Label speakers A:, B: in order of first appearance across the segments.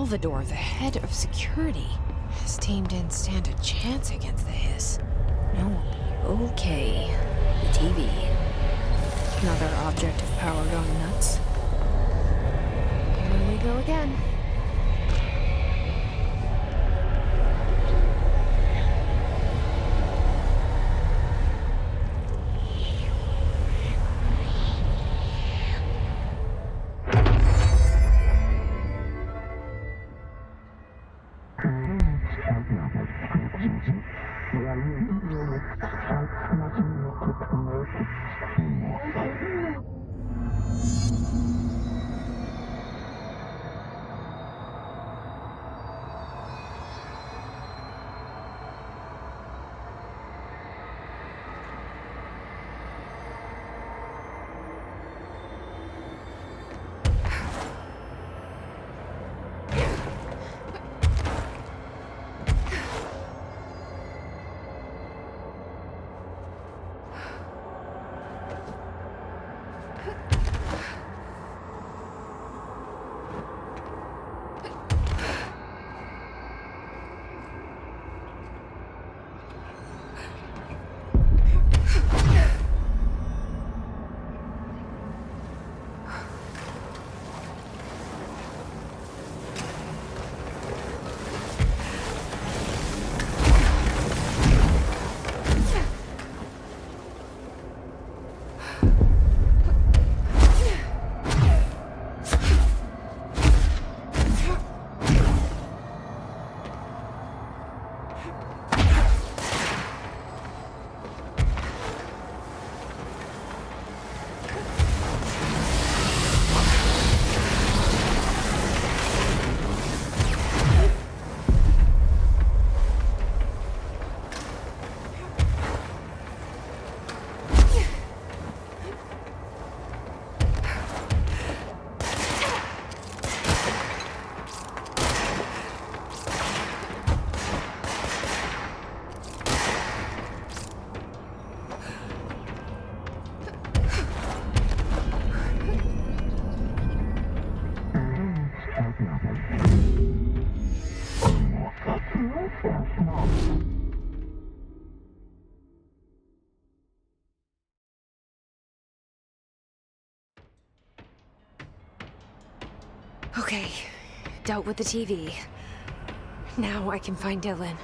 A: Salvador, the head of security. His team didn't stand a chance against the Hiss. No. Okay. The TV. Another object of power going nuts. Here we go again. Okay, dealt with the TV. Now I can find Dylan.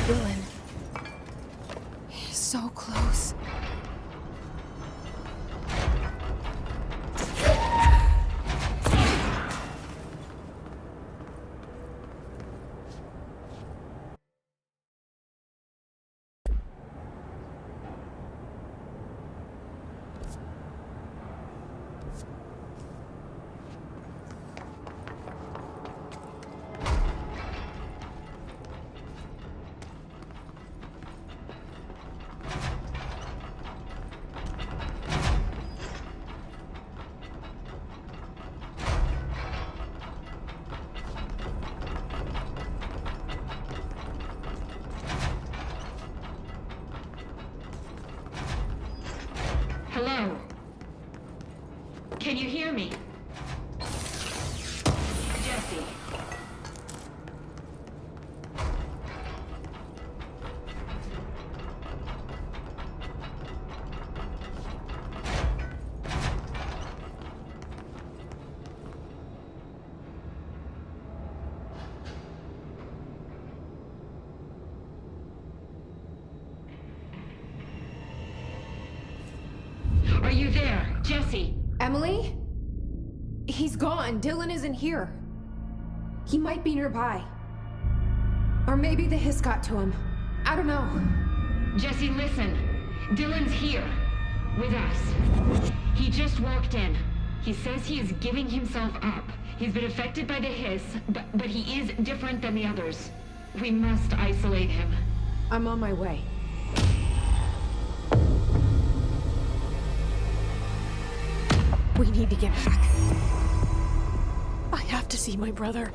A: Dylan. He's so close.
B: Hello? Can you hear me? Jesse. Are you there, Jesse?
A: Emily? He's gone. Dylan isn't here. He might be nearby. Or maybe the hiss got to him. I don't know.
B: Jesse, listen. Dylan's here. With us. He just walked in. He says he is giving himself up. He's been affected by the hiss, but he is different than the others. We must isolate him.
A: I'm on my way. We need to get back. I have to see my brother.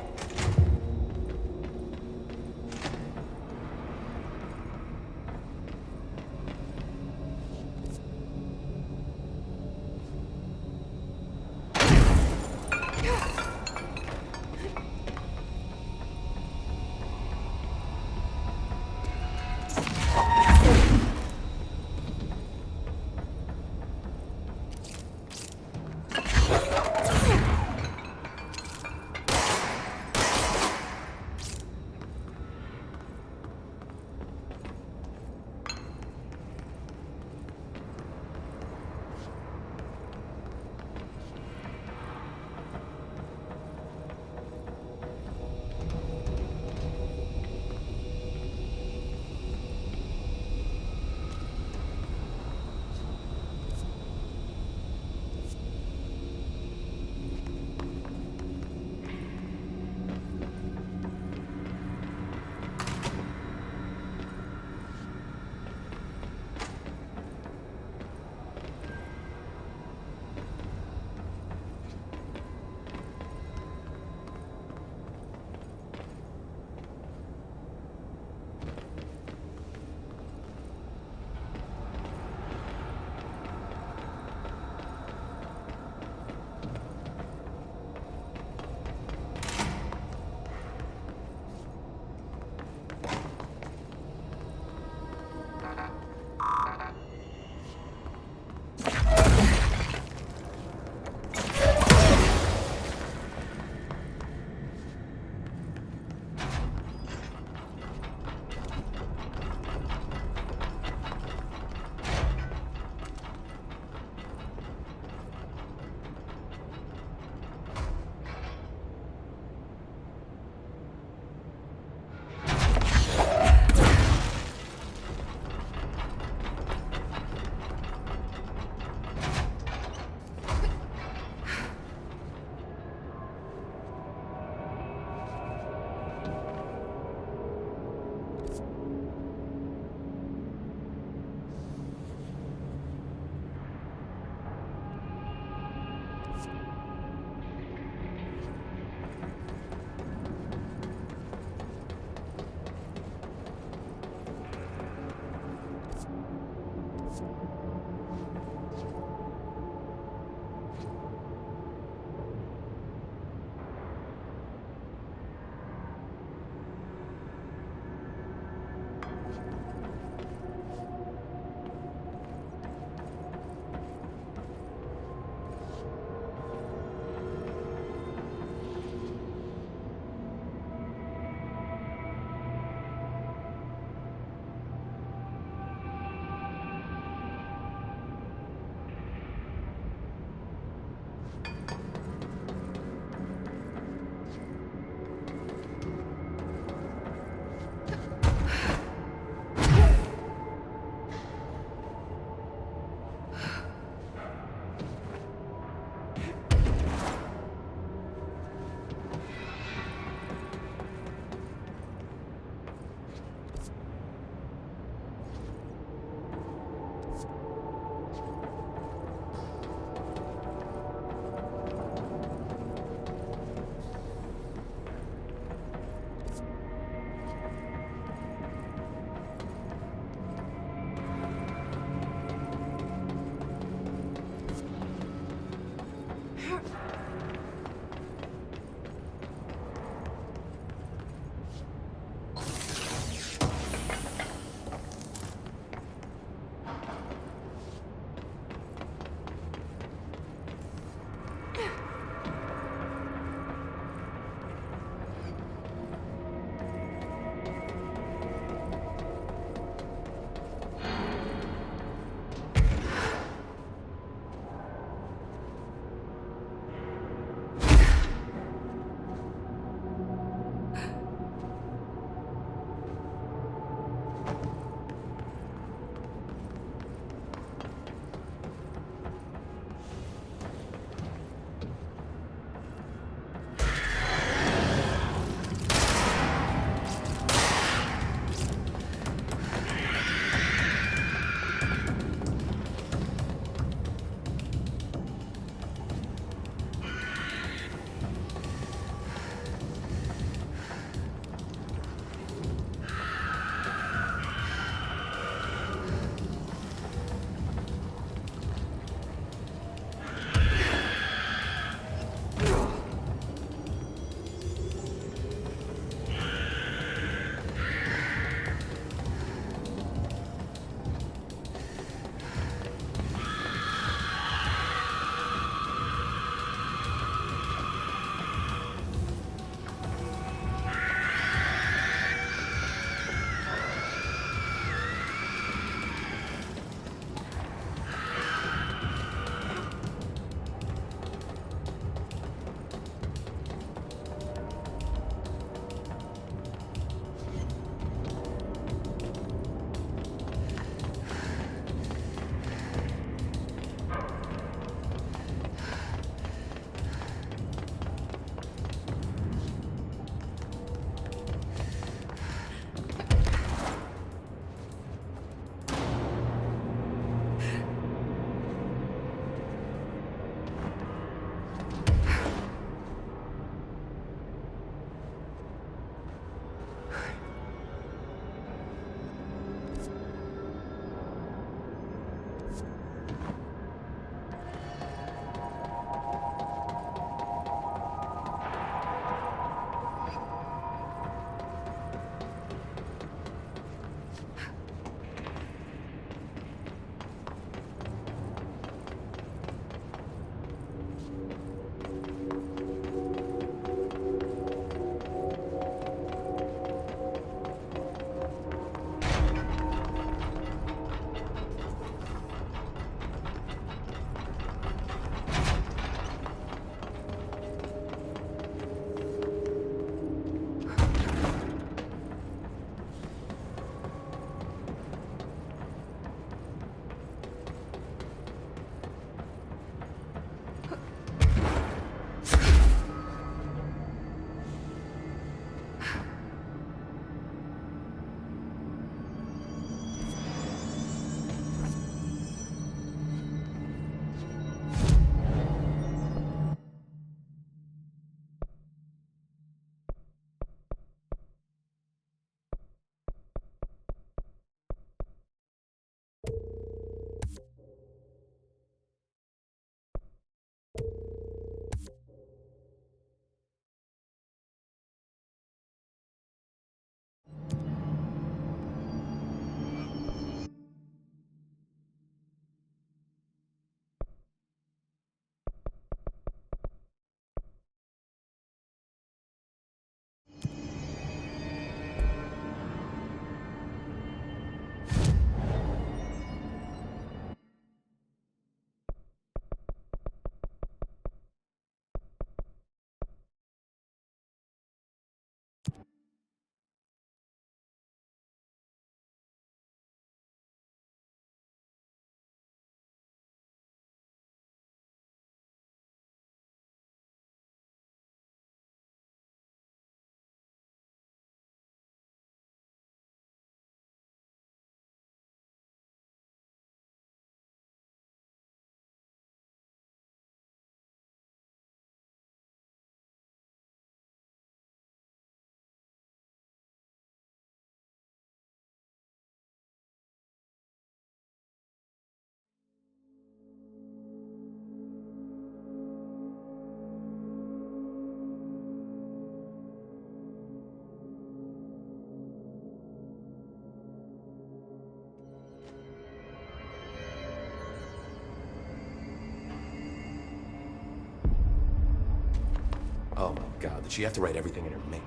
C: Oh my god, did she have to write everything in her mail?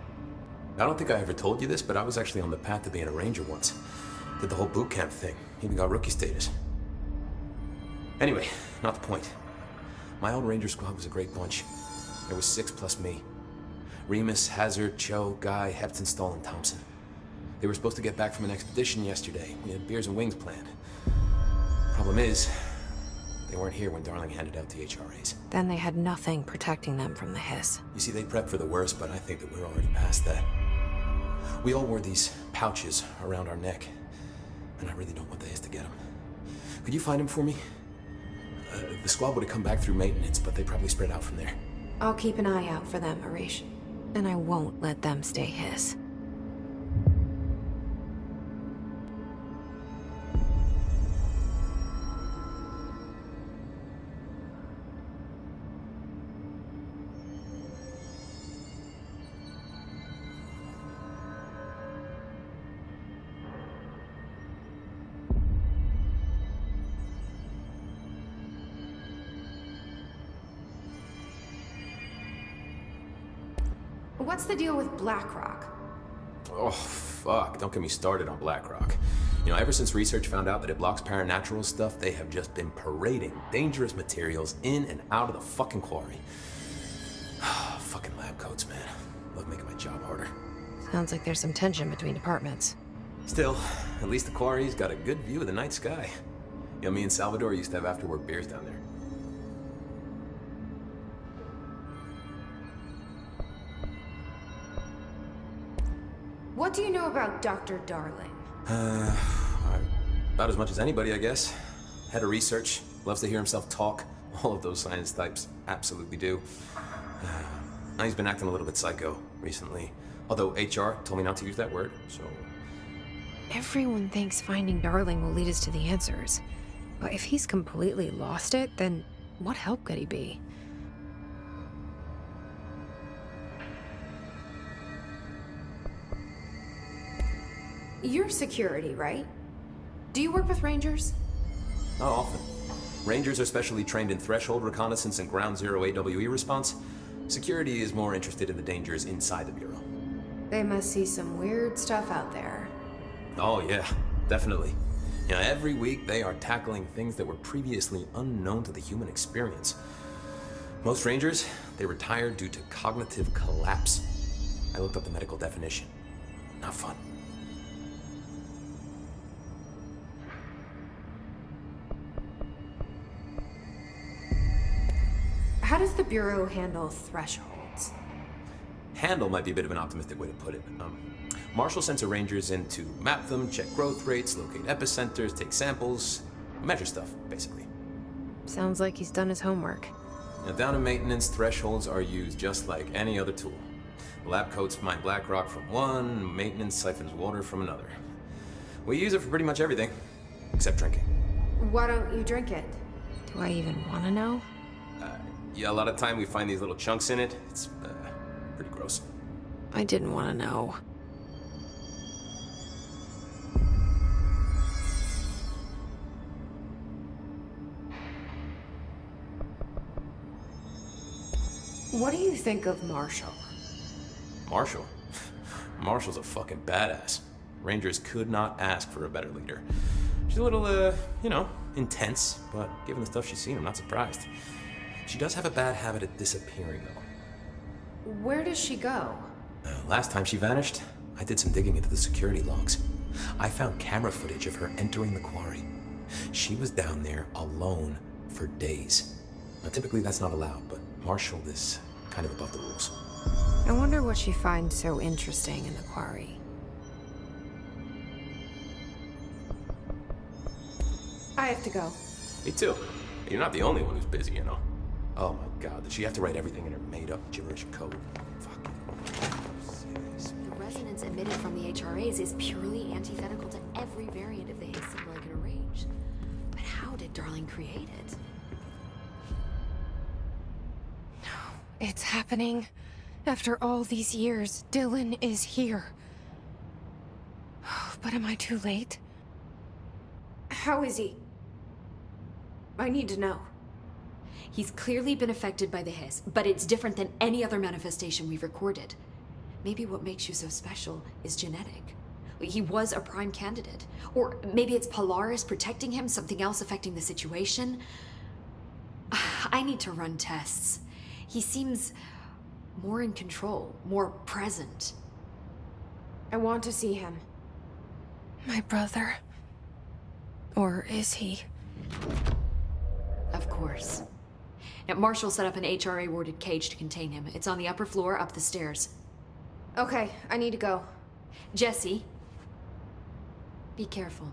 C: I don't think I ever told you this, but I was actually on the path to being a ranger once. Did the whole boot camp thing. Even got rookie status. Anyway, not the point. My old ranger squad was a great bunch. There was 6 plus me. Remus, Hazard, Cho, Guy, Heptonstall, and Thompson. They were supposed to get back from an expedition yesterday. We had beers and wings planned. Problem is, they weren't here when Darling handed out the HRAs.
A: Then they had nothing protecting them from the hiss.
C: You see, they prepped for the worst, but I think that we're already past that. We all wore these pouches around our neck, and I really don't want the hiss to get them. Could you find them for me? The squad would have come back through maintenance, but they probably spread out from there.
A: I'll keep an eye out for them, Arish. And I won't let them stay hiss.
D: What's the deal with BlackRock?
C: Oh, fuck. Don't get me started on BlackRock. You know, ever since research found out that it blocks paranatural stuff, they have just been parading dangerous materials in and out of the fucking quarry. Fucking lab coats, man. Love making my job harder.
A: Sounds like there's some tension between departments.
C: Still, at least the quarry's got a good view of the night sky. You know, me and Salvador used to have after-work beers down there.
D: What do you know about Dr. Darling?
C: About as much as anybody, I guess. Head of research, loves to hear himself talk. All of those science types absolutely do. Now he's been acting a little bit psycho recently. Although HR told me not to use that word, so...
A: Everyone thinks finding Darling will lead us to the answers. But if he's completely lost it, then what help could he be?
D: You're security, right? Do you work with Rangers?
C: Not often. Rangers are specially trained in threshold reconnaissance and ground zero AWE response. Security is more interested in the dangers inside the Bureau.
D: They must see some weird stuff out there.
C: Oh yeah, definitely. You know, every week they are tackling things that were previously unknown to the human experience. Most Rangers, they retire due to cognitive collapse. I looked up the medical definition. Not fun.
D: How does the Bureau handle thresholds?
C: Handle might be a bit of an optimistic way to put it. Marshall sends her Rangers in to map them, check growth rates, locate epicenters, take samples, measure stuff, basically.
A: Sounds like he's done his homework.
C: Now, down in maintenance, thresholds are used just like any other tool. Lab coats mine black rock from one, maintenance siphons water from another. We use it for pretty much everything, except drinking.
D: Why don't you drink it?
A: Do I even want to know?
C: Yeah, a lot of time we find these little chunks in it. It's pretty gross.
A: I didn't want to know.
D: What do you think of Marshall?
C: Marshall? Marshall's a fucking badass. Rangers could not ask for a better leader. She's a little, you know, intense, but given the stuff she's seen, I'm not surprised. She does have a bad habit of disappearing, though.
D: Where does she go?
C: Last time she vanished, I did some digging into the security logs. I found camera footage of her entering the quarry. She was down there alone for days. Now, typically that's not allowed, but Marshall is kind of above the rules.
A: I wonder what she finds so interesting in the quarry.
D: I have to go.
C: Me too. You're not the only one who's busy, you know. Oh my god, did she have to write everything in her made-up gibberish code? Fuck.
E: The resonance emitted from the HRAs is purely antithetical to every variant of the Higgs signal I can arrange. But how did Darling create it?
A: It's happening. After all these years, Dylan is here. But am I too late?
D: How is he? I need to know.
E: He's clearly been affected by the hiss, but it's different than any other manifestation we've recorded. Maybe what makes you so special is genetic. He was a prime candidate. Or maybe it's Polaris protecting him, something else affecting the situation. I need to run tests. He seems more in control, more present.
D: I want to see him.
A: My brother. Or is he?
E: Of course. Now, Marshall set up an HRA-warded cage to contain him. It's on the upper floor, up the stairs.
D: Okay, I need to go.
E: Jesse, be careful.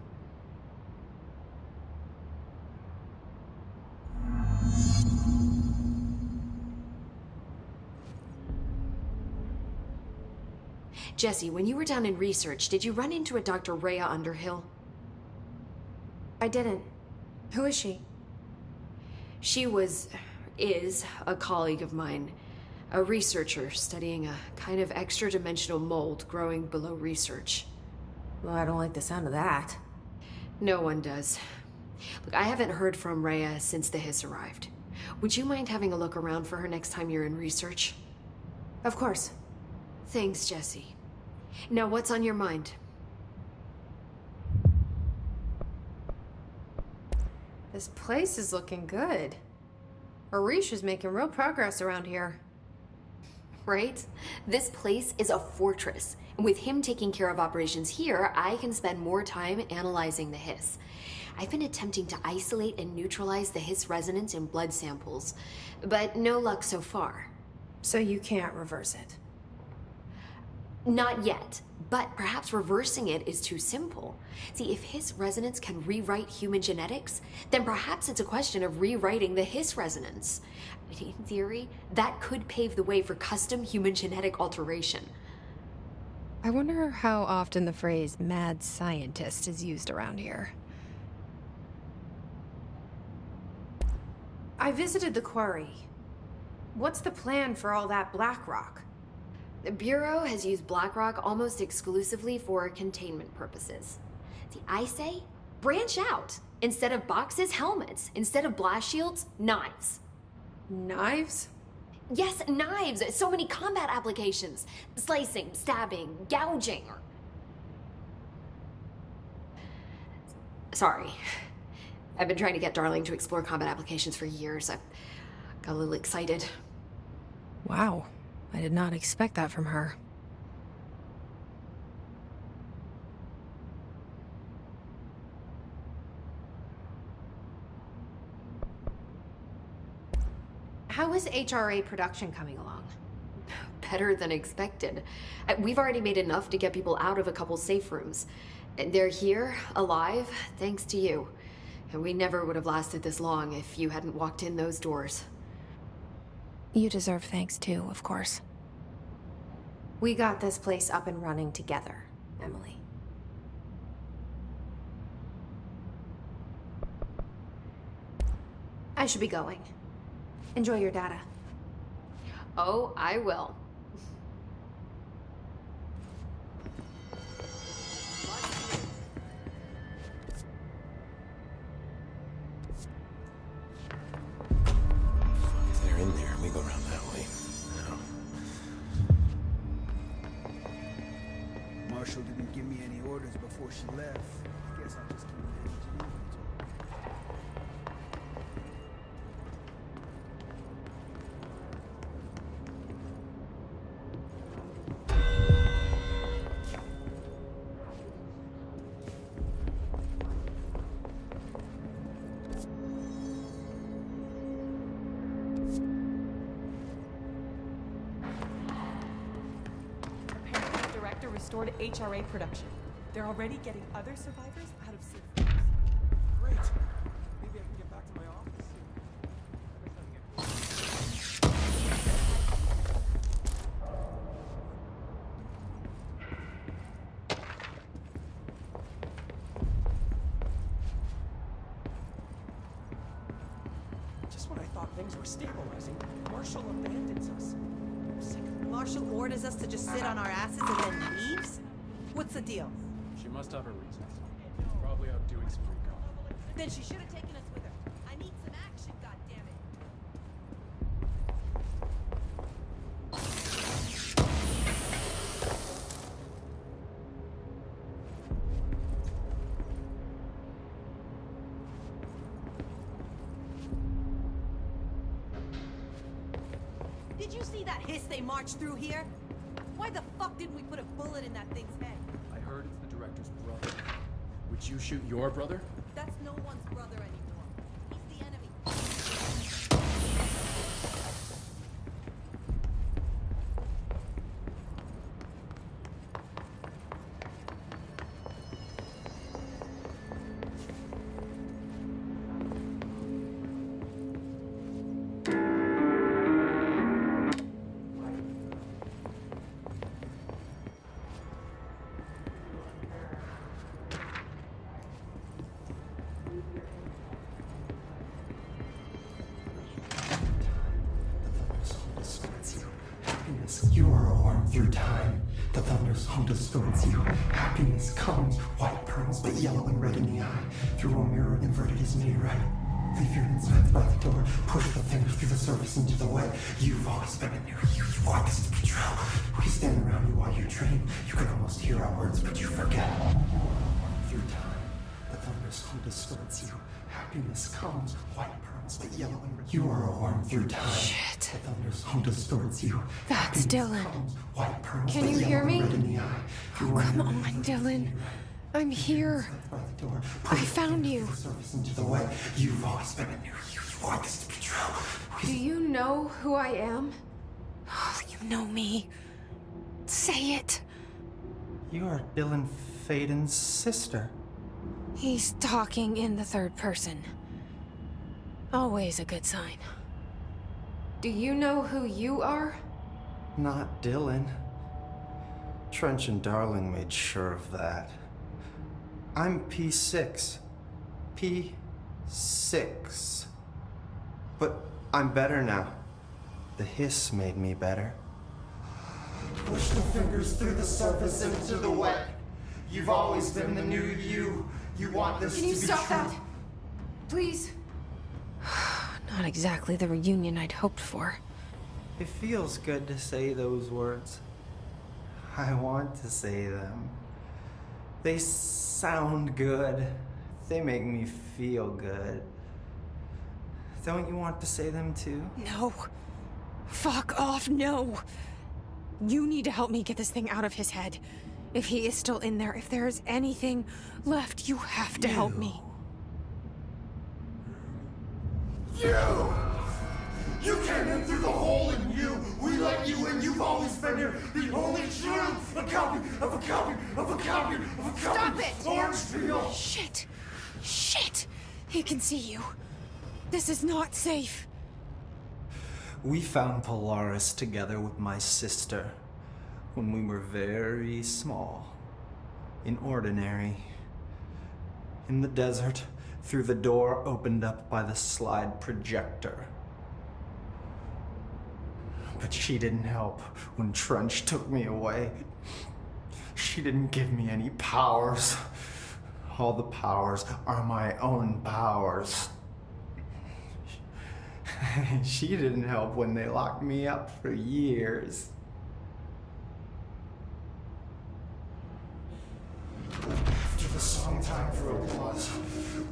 E: Jesse, when you were down in research, did you run into a Dr. Rhea Underhill?
D: I didn't. Who is she?
E: She is a colleague of mine. A researcher studying a kind of extra-dimensional mold growing below research.
D: Well, I don't like the sound of that.
E: No one does. Look, I haven't heard from Rhea since the hiss arrived. Would you mind having a look around for her next time you're in research?
D: Of course.
E: Thanks, Jesse. Now, what's on your mind?
D: This place is looking good. Arish is making real progress around here.
E: Right? This place is a fortress. And with him taking care of operations here, I can spend more time analyzing the hiss. I've been attempting to isolate and neutralize the hiss resonance in blood samples, but no luck so far.
D: So you can't reverse it.
E: Not yet, but perhaps reversing it is too simple. See, if hiss resonance can rewrite human genetics, then perhaps it's a question of rewriting the hiss resonance. In theory, that could pave the way for custom human genetic alteration.
A: I wonder how often the phrase mad scientist is used around here.
D: I visited the quarry. What's the plan for all that black rock?
E: The Bureau has used BlackRock almost exclusively for containment purposes. See, I say, branch out. Instead of boxes, helmets. Instead of blast shields, knives.
D: Knives?
E: Yes, knives! So many combat applications. Slicing, stabbing, gouging. Sorry. I've been trying to get Darling to explore combat applications for years. I got a little excited.
A: Wow. I did not expect that from her.
D: How is HRA production coming along?
E: Better than expected. We've already made enough to get people out of a couple safe rooms. They're here, alive, thanks to you. And we never would have lasted this long if you hadn't walked in those doors.
A: You deserve thanks too, of course.
D: We got this place up and running together, Emily. I should be going. Enjoy your data.
E: Oh, I will.
C: If they're in there, we go around that way. No.
F: Marshall didn't give me any orders before she left. Guess I'll just keep managing inventory.
G: Apparently, the director restored HRA production. They're already getting other survivors out of safe rooms.
F: Great. Maybe I can get back to my office soon. Just when I thought things were stabilizing, Marshall abandons us. I'm sick of
H: Marshall orders us to just sit on our asses and then leaves? What's the deal?
I: She must have her reasons. Probably out doing some recon.
H: Then she should have taken us with her. I need some action, goddammit. see that hiss they marched through here? Why the fuck didn't we put a bullet in that thing's head?
F: I heard it's the director's brother. Would you shoot your brother?
H: That's no one's brother anymore. He's the enemy.
I: You are a worm through time. The thunder's home distorts you. Happiness comes, white pearls, but yellow and red in the eye. Through a mirror inverted is made right. Leave your insides by the door. Push the fingers through the surface into the wet. You've always been a near you. You want this to be true. We stand around you while you dream. You can almost hear our words, but you forget. Through time, the thunder's home distorts you. Happiness comes, white pearls, but yellow and red. You are a worm through time.
A: Shit.
I: The thunder's home distorts you.
A: That's Dylan.
I: White pearls,
A: Can
I: but
A: you
I: yellow
A: hear
I: and
A: me?
I: red in the eye.
A: Oh, come on, Dylan. I'm here. I found you.
I: Into the way. You've always been a near you. You want this to be true.
D: Do you know who I am?
A: Oh, you know me. Say it.
I: You are Dylan Faden's sister.
A: He's talking in the third person. Always a good sign.
D: Do you know who you are?
I: Not Dylan. Trench and Darling made sure of that. I'm P6. P6. But I'm better now. The hiss made me better. Push the fingers through the surface into the wet. You've always been the new you. You want this
D: Can
I: to
D: you
I: be
D: stop
I: true.
D: that? Please.
A: Not exactly the reunion I'd hoped for.
I: It feels good to say those words. I want to say them. They sound good. They make me feel good. Don't you want to say them too?
A: No. Fuck off, no. You need to help me get this thing out of his head. If he is still in there, if there is anything left, you have to help me.
I: You came in through the hole in you. We let you in. You've always been here. The only truth. A copy of a copy of a copy of a copy.
D: Stop it!
I: Orange peel.
A: Shit. Shit. He can see you. This is not safe.
I: We found Polaris together with my sister when we were very small. In Ordinary. In the desert, through the door opened up by the slide projector. But she didn't help when Trench took me away. She didn't give me any powers. All the powers are my own powers. She didn't help when they locked me up for years. After the song time for applause,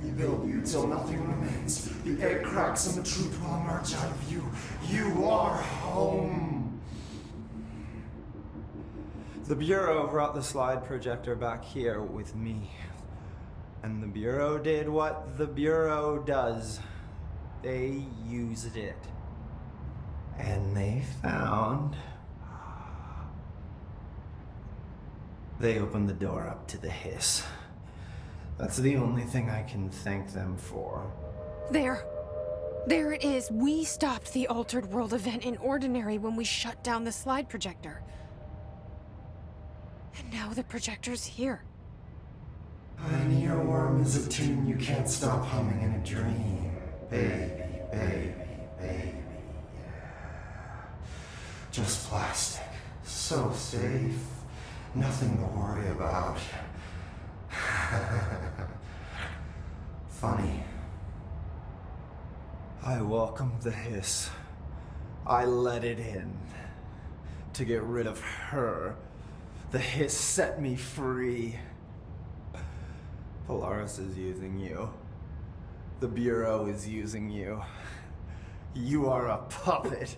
I: we build you till nothing remains. The egg cracks and the truth will emerge out of you. You are home. The Bureau brought the slide projector back here with me. And the Bureau did what the Bureau does. They used it. And they found... They opened the door up to the hiss. That's the only thing I can thank them for.
A: There. There it is. We stopped the Altered World event in Ordinary when we shut down the slide projector. And now the projector's here.
I: An earworm is a tune you can't stop humming in a dream. Baby, baby, baby, yeah. Just plastic. So safe. Nothing to worry about. Funny. I welcomed the hiss. I let it in. To get rid of her. The hiss set me free. Polaris is using you. The Bureau is using you. You are a puppet.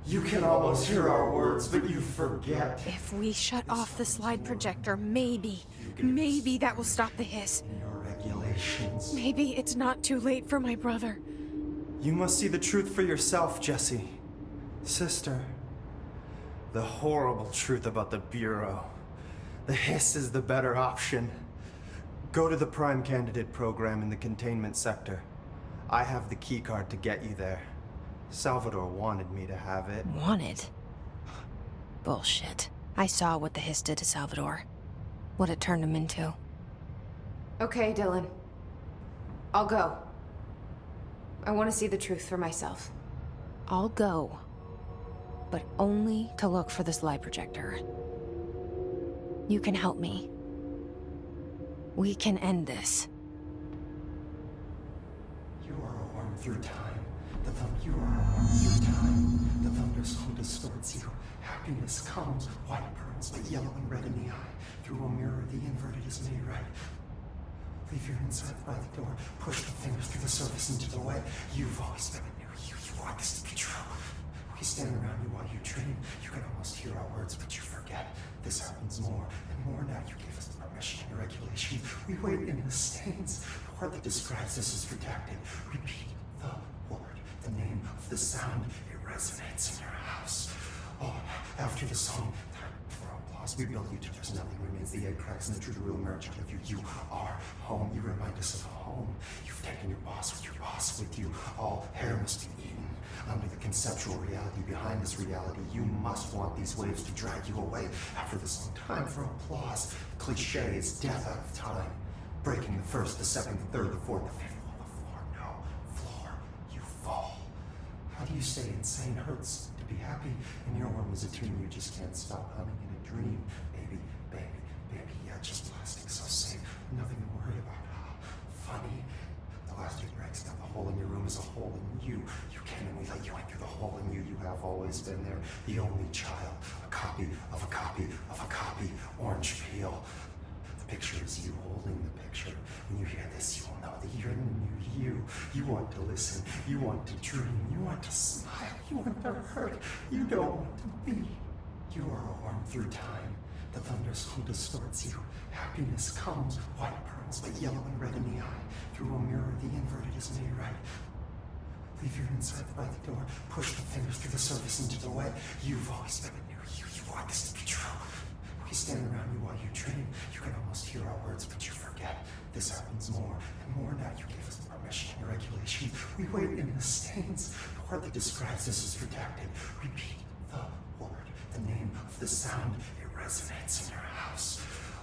I: You can almost hear our words, but you forget.
A: If we shut off the slide projector, maybe that will stop the hiss.
I: Your regulations.
A: Maybe it's not too late for my brother.
J: You must see the truth for yourself, Jesse. Sister. The horrible truth about the Bureau. The hiss is the better option. Go to the Prime Candidate program in the containment sector. I have the keycard to get you there. Salvador wanted me to have it.
A: Wanted? Bullshit. I saw what the hiss did to Salvador. What it turned him into.
D: Okay, Dylan. I'll go. I want to see the truth for myself.
A: I'll go. But only to look for the slide projector. You can help me. We can end this.
I: You are a worm through time. You are a worm through time. The thunderstorm distorts you. Happiness comes, white pearls, but yellow and red in the eye. Through a mirror, the inverted is made right. Leave your inside by the door. Push the fingers through the surface into the way. You've always been a new you. You want this to be true. We stand around you while you dream. You can almost hear our words, but you forget. This happens more and more now. You gave us the permission and regulation. We wait in the stains. The word that describes this is redacted. Repeat the word, the name of the sound. It resonates in your house. Oh, after the song, time for applause. We build you till there's nothing remains. The egg cracks and the truth will emerge out of you. You are home. You remind us of home. You've taken your boss with you. All hair must be eaten. Under the conceptual reality behind this reality, you must want these waves to drag you away. After the song, time for applause. The cliche is death out of time. Breaking the first, the second, the third, the fourth, the fifth wall, the floor. No, floor, you fall. How do you say insane hurts to be happy? In your world as a teen, you just can't stop humming in a dream. Baby, yeah, just plastic, so safe. Nothing to worry about. Funny. The last two breaks, now the hole in your room is a hole in you. You came and we let you in through the hole in you. You have always been there. The only child. A copy of a copy of a copy. Orange peel. The picture is you holding the picture. When you hear this, you will know that you're the new you. You want to listen. You want to dream. You want to smile. You want to hurt. You don't want to be. You are a worm through time. The thunderstorm distorts you. Happiness comes, white pearls, but yellow and red in the eye. Through a mirror, the inverted is made right. Leave your inside by the door. Push the fingers through the surface into the way. You've always been a new you. You want this to be true. We stand around you while you dream. You can almost hear our words, but you forget. This happens more and more now. You gave us the permission and regulation. We wait in the stains. The word that describes this is redacted. Repeat the word, the name of the sound. It resonates in your house.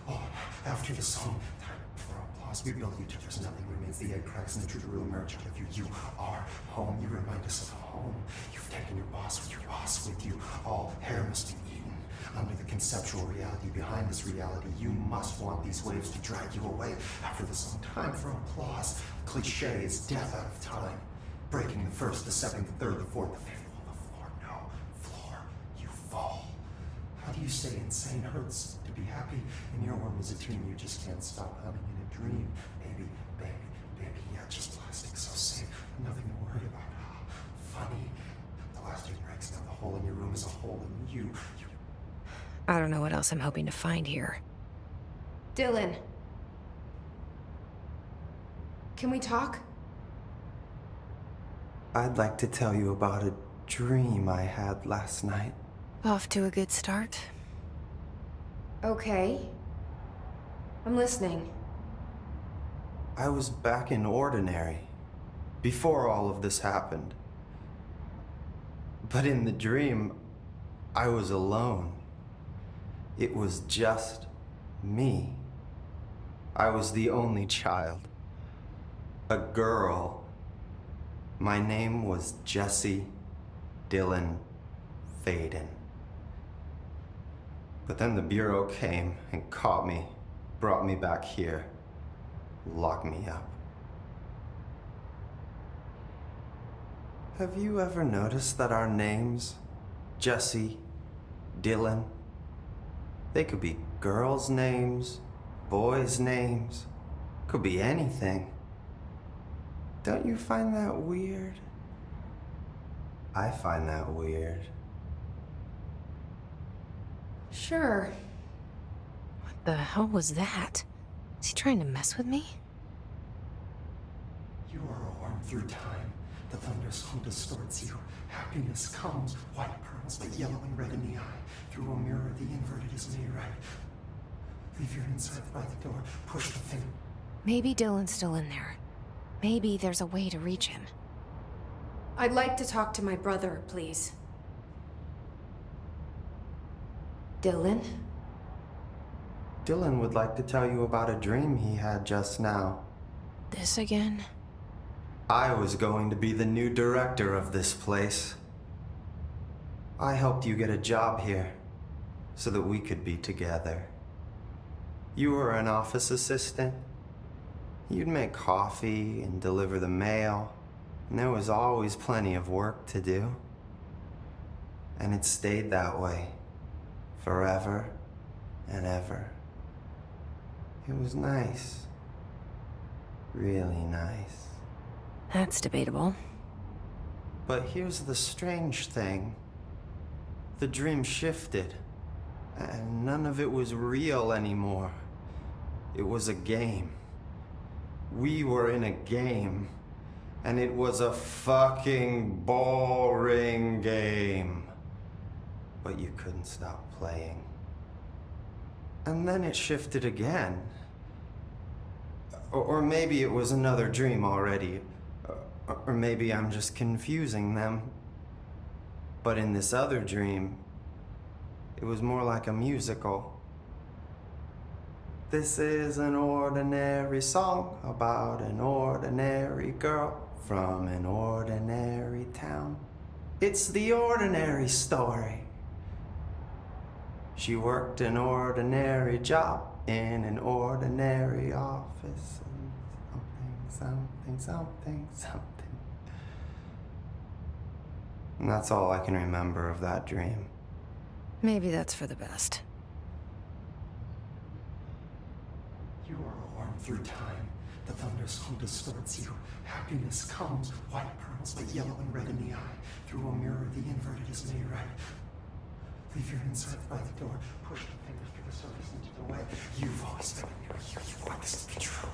I: Oh, after the song, time for applause. We build you till there's nothing remains. The egg cracks and the truth will emerge out of you. You are home. You remind us of home. You've taken your boss with you. All hair must be eaten. Under the conceptual reality behind this reality, you must want these waves to drag you away. After the song, time for applause. The cliche is death out of time. Breaking the first, the second, the third, the fourth, the fifth wall, the floor. No, floor, you fall. How do you say insane hurts to be happy? In your world as a teen, you just can't stop humming in a dream. Baby, yeah, just plastic, so safe. Nothing to worry about. Funny. The last two breaks, now the hole in your room is a hole in you.
A: I don't know what else I'm hoping to find here.
D: Dylan. Can we talk?
J: I'd like to tell you about a dream I had last night.
A: Off to a good start.
D: Okay. I'm listening.
J: I was back in Ordinary, before all of this happened. But in the dream, I was alone. It was just me. I was the only child. A girl. My name was Jesse Dylan Faden. But then the Bureau came and caught me, brought me back here, locked me up. Have you ever noticed that our names, Jesse, Dylan, they could be girls' names, boys' names, could be anything. Don't you find that weird? I find that weird.
D: Sure.
A: What the hell was that? Is he trying to mess with me?
I: You are a worm through time. The thunderstorm distorts you. Happiness comes, white pearls, but yellow and red in the eye. Through a mirror, the inverted is made right. Leave your inside by the door. Push the thing.
A: Maybe Dylan's still in there. Maybe there's a way to reach him.
D: I'd like to talk to my brother, please. Dylan?
J: Dylan would like to tell you about a dream he had just now.
A: This again?
J: I was going to be the new director of this place. I helped you get a job here so that we could be together. You were an office assistant. You'd make coffee and deliver the mail, and there was always plenty of work to do. And it stayed that way forever and ever. It was nice. Really nice.
A: That's debatable.
J: But here's the strange thing. The dream shifted, and none of it was real anymore. It was a game. We were in a game, and it was a fucking boring game. But you couldn't stop playing. And then it shifted again. Or maybe it was another dream already. Or maybe I'm just confusing them. But in this other dream, it was more like a musical. This is an ordinary song about an ordinary girl from an ordinary town. It's the ordinary story. She worked an ordinary job in an ordinary office. Something. And that's all I can remember of that dream.
A: Maybe that's for the best.
I: You are a worm through time. The thunderstorm distorts you. Happiness comes, white pearls, but yellow and red in the eye. Through a mirror, the inverted is made right. Leave your inside by the door. Push the fingers through the surface into the way. You've always been a mirror here. You want this to be true.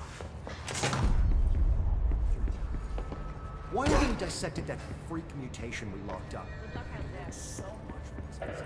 F: Why haven't you dissected that freak mutation we locked up? So much for this.